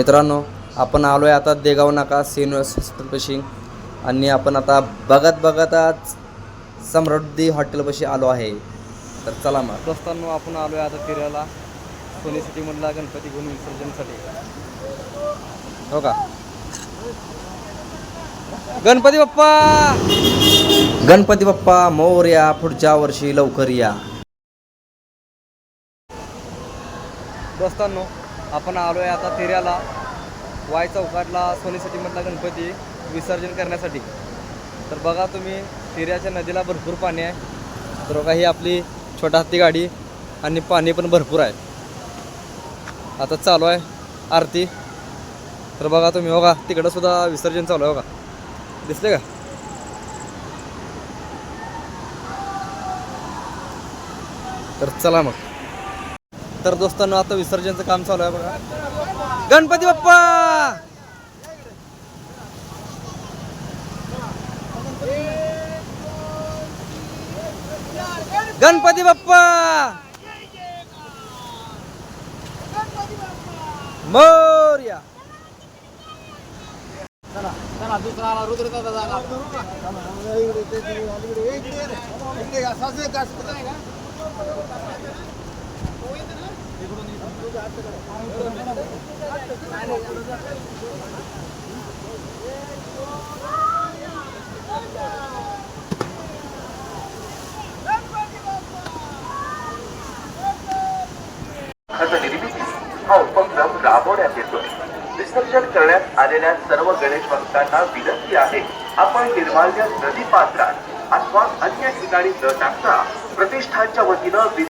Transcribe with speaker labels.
Speaker 1: मित्रांनो, आपण आलो आहे आता देगाव नाका सीनियर्स हॉस्पिटलपाशी आणि आपण आता बघत आज समृद्धी हॉटेलपाशी आलो आहे. तर चला मग दोस्तांनो, आपण आलो आहे आता तिऱ्याला सोनी सिटीमधला गणपती घेऊन विसर्जनसाठी. हो का, गणपती बाप्पा मोरया, पुढच्या वर्षी लवकर या. दोस्तांनो, आपण आलो आहे आता तिऱ्याला वाय चौकातला सोनी सिटीमधला गणपती विसर्जन करण्यासाठी. तर बघा तुम्ही, तिऱ्याच्या नदीला भरपूर पाणी आहे. तर बघा ही आपली छोटा हत्ती गाडी आणि पाणी पण भरपूर आहे. आता चालू आहे आरती. तर बघा तुम्ही, बघा तिकडं सुद्धा विसर्जन चालू आहे. बघा, दिसले का? तर चला मग. तर दोस्तांनो, आता विसर्जनचं काम चालू आहे. बघा, गणपती बाप्पा, गणपती बाप्पा मोरया.
Speaker 2: खत निर्मिती हा उपक्रम राबवण्यात येतोय. विसर्जन करण्यात आलेल्या सर्व गणेश भक्तांना विनंती आहे, आपण निर्माल्य नदी पात्रात अथवा अन्य ठिकाणी न टाकता प्रतिष्ठानच्या वतीनं